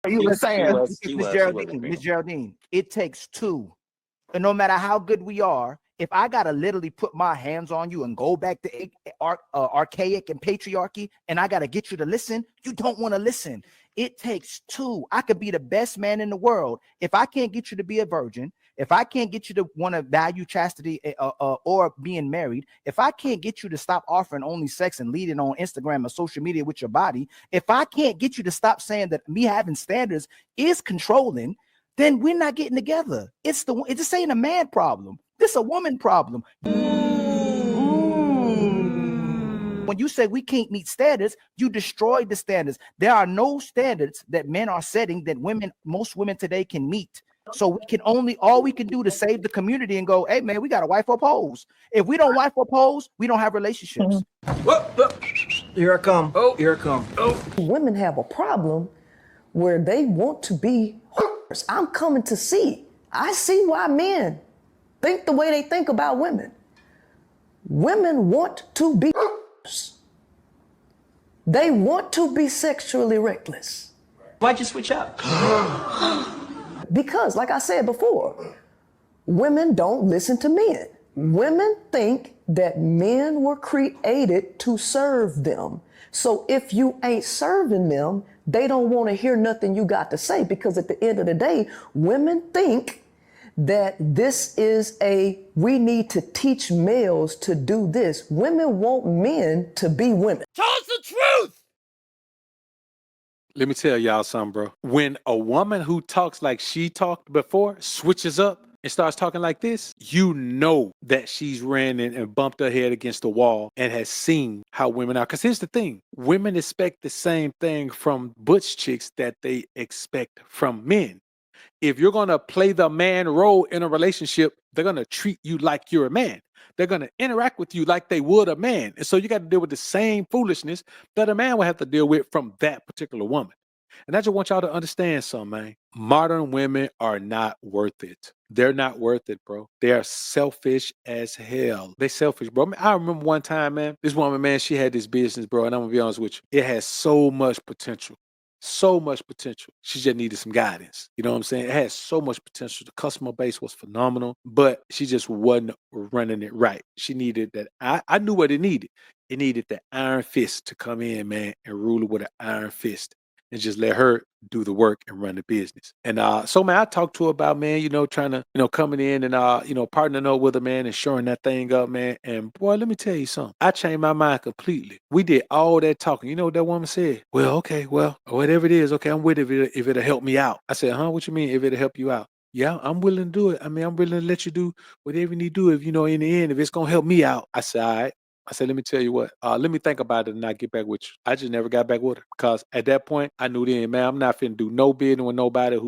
You were saying, Miss Geraldine, it takes two. And no matter how good we are, if I gotta literally put my hands on you and go back to archaic and patriarchy, and I gotta get you to listen, you don't want to listen. It takes two. I could be the best man in the world. If I can't get you to be a virgin, if I can't get you to want to value chastity or being married, if I can't get you to stop offering only sex and leading on Instagram or social media with your body, if I can't get you to stop saying that me having standards is controlling, then we're not getting together. This ain't a man problem. This a woman problem. When you say we can't meet standards, you destroy the standards. There are no standards that men are setting that most women today can meet. So we can all we can do to save the community and go, hey man, we got to wife up hoes. If we don't wife up hoes, we don't have relationships. Here I come. Oh, here I come. Oh. Women have a problem where they want to be whores. I'm coming to see. I see why men think the way they think about women. Women want to be whores. They want to be sexually reckless. Why'd you switch up? Because, like I said before, women don't listen to men. Women think that men were created to serve them. So if you ain't serving them, they don't want to hear nothing you got to say, because at the end of the day, women think that this is we need to teach males to do this. Women want men to be women. Tell us the truth. Let me tell y'all something, bro. When a woman who talks like she talked before switches up and starts talking like this, you know that she's ran in and bumped her head against the wall and has seen how women are. Because here's the thing. Women expect the same thing from butch chicks that they expect from men. If you're going to play the man role in a relationship, they're going to treat you like you're a man. They're going to interact with you like they would a man. And so you got to deal with the same foolishness that a man will have to deal with from that particular woman. And I just want y'all to understand something, man. Modern women are not worth it. They're not worth it, bro. They are selfish as hell. They selfish, bro. I remember one time, man, this woman, man, she had this business, bro. And I'm going to be honest with you. It has so much potential. So much potential. She just needed some guidance. You know what I'm saying? It had so much potential. The customer base was phenomenal, but she just wasn't running it right. She needed that. I knew what it needed. It needed the iron fist to come in, man, and rule it with an iron fist and just let her do the work and run the business. And so, man, I talked to her about, man, trying to, coming in and, partnering up with her, man, and shoring that thing up, man. And boy, let me tell you something. I changed my mind completely. We did all that talking. You know what that woman said? Well, okay, whatever it is, okay, I'm with it if it'll help me out. I said, what you mean if it'll help you out? Yeah, I'm willing to do it. I mean, I'm willing to let you do whatever you need to do if, in the end, if it's going to help me out. I said, all right. I said, let me tell you what, let me think about it and not get back with you. I just never got back with her because at that point, I knew then, man, I'm not finna do no bidding with nobody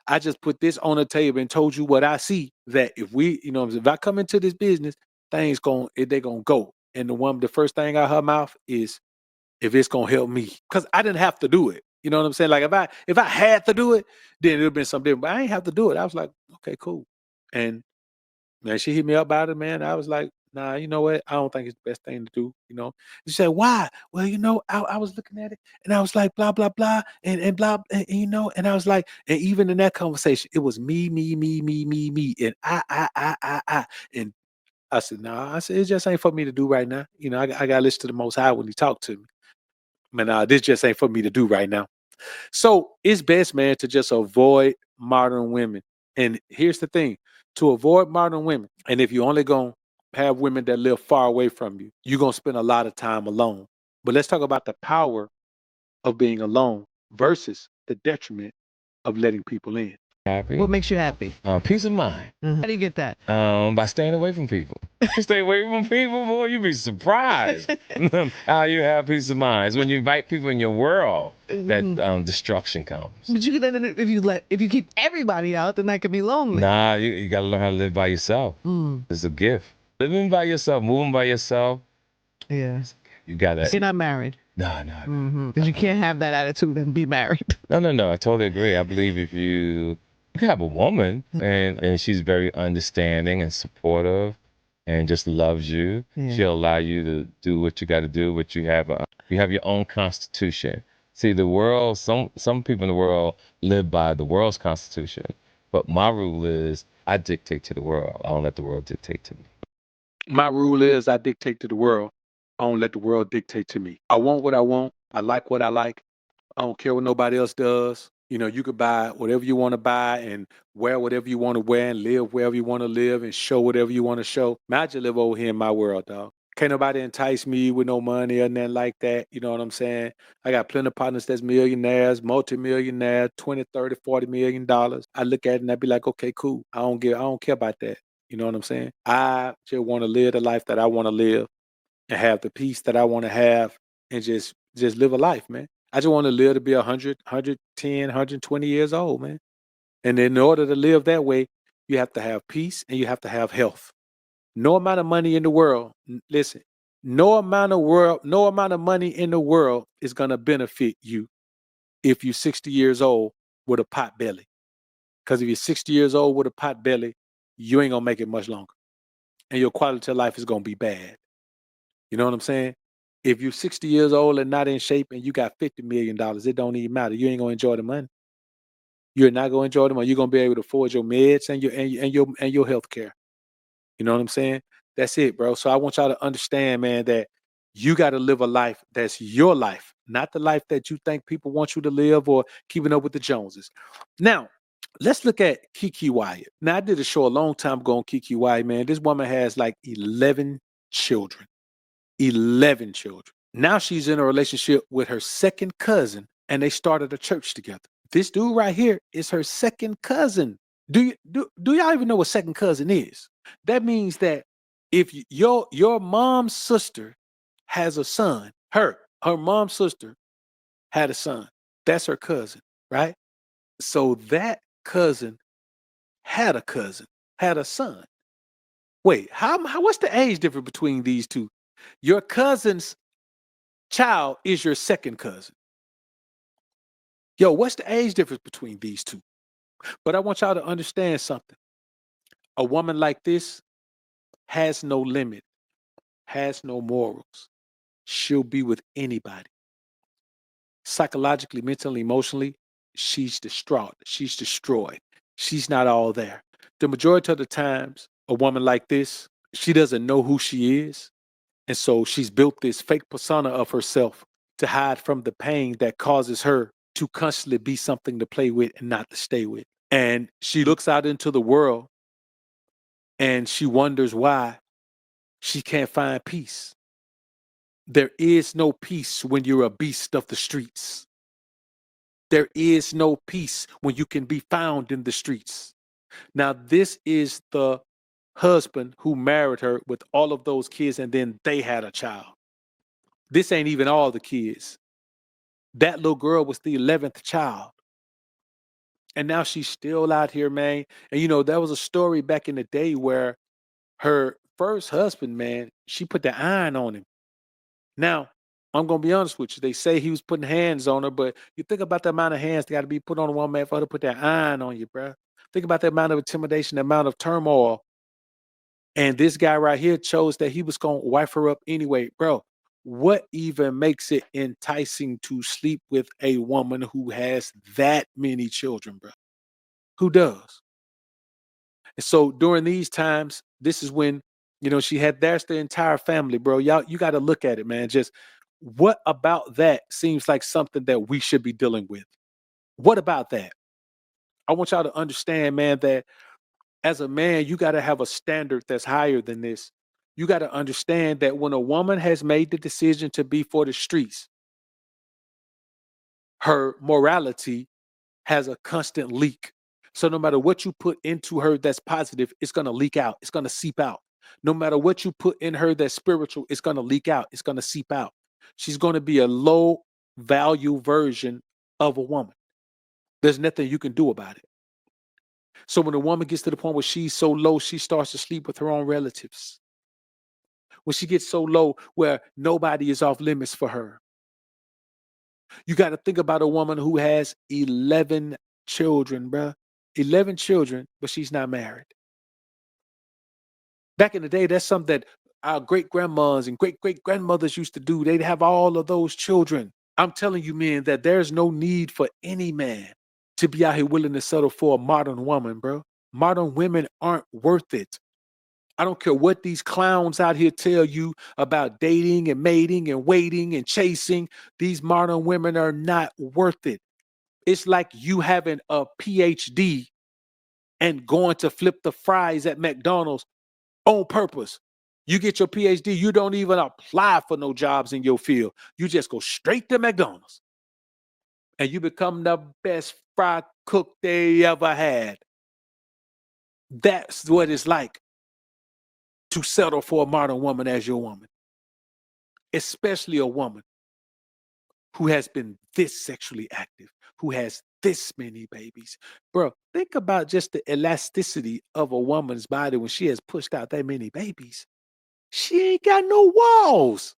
I just put this on the table and told you what I see, that if we, if I come into this business, they're going to go. And the first thing out of her mouth is, if it's going to help me, because I didn't have to do it. You know what I'm saying? Like if I had to do it, then it would have been something different, but I ain't have to do it. I was like, okay, cool. And man, she hit me up about it, man. I was like, nah, you know what? I don't think it's the best thing to do, She said, why? Well, I was looking at it and I was like, blah, blah, blah, and blah, and I was like, and even in that conversation, it was me, and I. And I said, nah, I said, it just ain't for me to do right now. I got to listen to the Most High when he talk to me. Man, this just ain't for me to do right now. So it's best, man, to just avoid modern women. And here's the thing, to avoid modern women, and if you're only going to have women that live far away from you, you're going to spend a lot of time alone. But let's talk about the power of being alone versus the detriment of letting people in. Happy. What makes you happy? Peace of mind. Mm-hmm. How do you get that? By staying away from people. Stay away from people, boy, you'd be surprised how you have peace of mind. It's when you invite people in your world that destruction comes. But you can, if you keep everybody out, then that could be lonely. Nah, you got to learn how to live by yourself. It's a gift. Living by yourself, moving by yourself. Yeah. You got that. You're not married. No. Because you can't have that attitude and be married. No. I totally agree. I believe if you have a woman and she's very understanding and supportive and just loves you, she'll allow you to do what you got to do. But you have your own constitution. See, the world, some people in the world live by the world's constitution, but my rule is I dictate to the world. I don't let the world dictate to me. My rule is I dictate to the world. I don't let the world dictate to me. I want what I want. I like what I like. I don't care what nobody else does. You know, you could buy whatever you want to buy and wear whatever you want to wear and live wherever you want to live and show whatever you want to show. Man, I just live over here in my world, dog. Can't nobody entice me with no money or nothing like that. You know what I'm saying? I got plenty of partners that's millionaires, multimillionaires, 20, 30, 40 million dollars. I look at it and I be like, okay, cool. I don't care about that. You know what I'm saying? I just want to live the life that I want to live and have the peace that I want to have and just live a life, man. I just want to live to be 100, 110, 120 years old, man. And in order to live that way, you have to have peace and you have to have health. No amount of money in the world, listen, no amount of money in the world is going to benefit you if you're 60 years old with a pot belly. Because if you're 60 years old with a pot belly, you ain't going to make it much longer. And your quality of life is going to be bad. You know what I'm saying? If you're 60 years old and not in shape and you got $50 million, it don't even matter. You ain't gonna enjoy the money. You're not gonna enjoy the money. You're gonna be able to afford your meds and your health care. You know what I'm saying? That's it, bro. So I want y'all to understand, man, that you got to live a life that's your life, not the life that you think people want you to live or keeping up with the Joneses. Now, let's look at KeKe Wyatt. Now, I did a show a long time ago on KeKe Wyatt, man. This woman has like 11 children. 11 children. Now she's in a relationship with her second cousin and they started a church together. This dude right here is her second cousin. Do y'all even know what second cousin is? That means that if your mom's sister has a son, her mom's sister had a son. That's her cousin, right? So that cousin had a son. Wait, what's the age difference between these two? Your cousin's child is your second cousin. Yo, what's the age difference between these two? But I want y'all to understand something. A woman like this has no limit, has no morals. She'll be with anybody. Psychologically, mentally, emotionally, she's distraught. She's destroyed. She's not all there. The majority of the times, a woman like this, she doesn't know who she is. And so she's built this fake persona of herself to hide from the pain that causes her to constantly be something to play with and not to stay with. And she looks out into the world and she wonders why she can't find peace. There is no peace when you're a beast of the streets. There is no peace when you can be found in the streets. Now, this is the husband who married her with all of those kids and then they had a child. This ain't even all the kids. That little girl was the 11th child. And now she's still out here, man. And you know, there was a story back in the day where her first husband, man, she put the iron on him. Now, I'm going to be honest with you. They say he was putting hands on her, but you think about the amount of hands that got to be put on a woman for her to put that iron on you, bro. Think about the amount of intimidation, the amount of turmoil. And this guy right here chose that he was going to wife her up anyway, bro. What even makes it enticing to sleep with a woman who has that many children, bro? Who does? And so during these times, this is when, you know, that's the entire family, bro. Y'all, you got to look at it, man. Just what about that seems like something that we should be dealing with? What about that? I want y'all to understand, man, that as a man, you got to have a standard that's higher than this. You got to understand that when a woman has made the decision to be for the streets, her morality has a constant leak. So no matter what you put into her that's positive, it's going to leak out. It's going to seep out. No matter what you put in her that's spiritual, it's going to leak out. It's going to seep out. She's going to be a low value version of a woman. There's nothing you can do about it. So when a woman gets to the point where she's so low, she starts to sleep with her own relatives. When she gets so low where nobody is off limits for her. You got to think about a woman who has 11 children, bruh. 11 children, but she's not married. Back in the day, that's something that our great-grandmas and great-great-grandmothers used to do. They'd have all of those children. I'm telling you, men, that there's no need for any man to be out here willing to settle for a modern woman, bro. Modern women aren't worth it. I don't care what these clowns out here tell you about dating and mating and waiting and chasing. These modern women are not worth it. It's like you having a PhD and going to flip the fries at McDonald's on purpose. You get your PhD, you don't even apply for no jobs in your field. You just go straight to McDonald's and you become the best fry cook they ever had. That's what it's like to settle for a modern woman as your woman, especially a woman who has been this sexually active, who has this many babies. Bro, think about just the elasticity of a woman's body when she has pushed out that many babies. She ain't got no walls.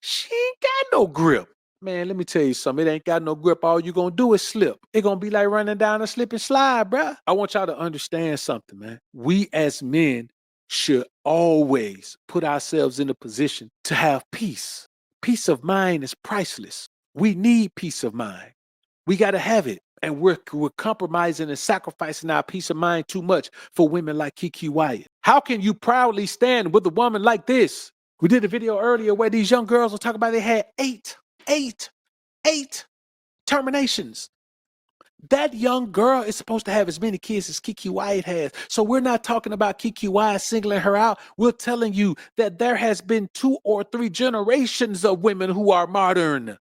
She ain't got no grip. Man, let me tell you something. It ain't got no grip. All you gonna do is slip. It gonna be like running down a slip and slide, bruh. I want y'all to understand something, man. We as men should always put ourselves in a position to have peace. Peace of mind is priceless. We need peace of mind. We gotta have it. And we're compromising and sacrificing our peace of mind too much for women like KeKe Wyatt. How can you proudly stand with a woman like this? We did a video earlier where these young girls were talking about they had eight terminations. That young girl is supposed to have as many kids as KeKe Wyatt has. So we're not talking about KeKe Wyatt singling her out. We're telling you that there has been 2 or 3 generations of women who are modern.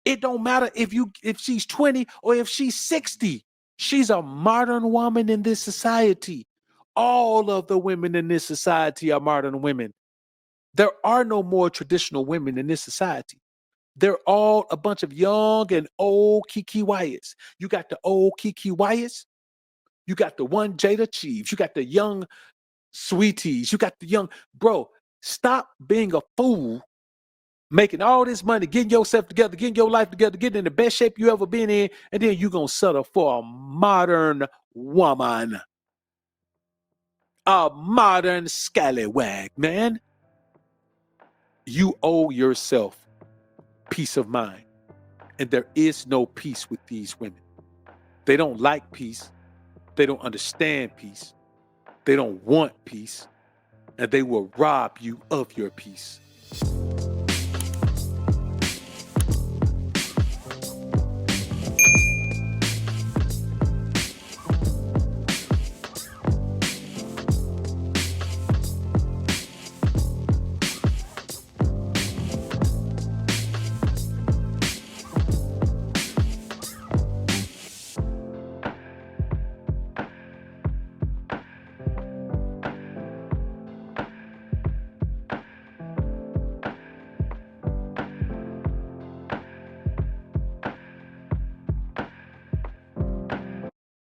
It don't matter if she's 20 or if she's 60. She's a modern woman in this society. All of the women in this society are modern women. There are no more traditional women in this society. They're all a bunch of young and old KeKe Wyatts. You got the old KeKe Wyatts. You got the one Jada Cheeves. You got the young Sweeties. You got the young, bro, stop being a fool, making all this money, getting yourself together, getting your life together, getting in the best shape you ever been in, and then you're going to settle for a modern woman. A modern scallywag, man. You owe yourself peace of mind. And there is no peace with these women. They don't like peace. They don't understand peace. They don't want peace. And they will rob you of your peace.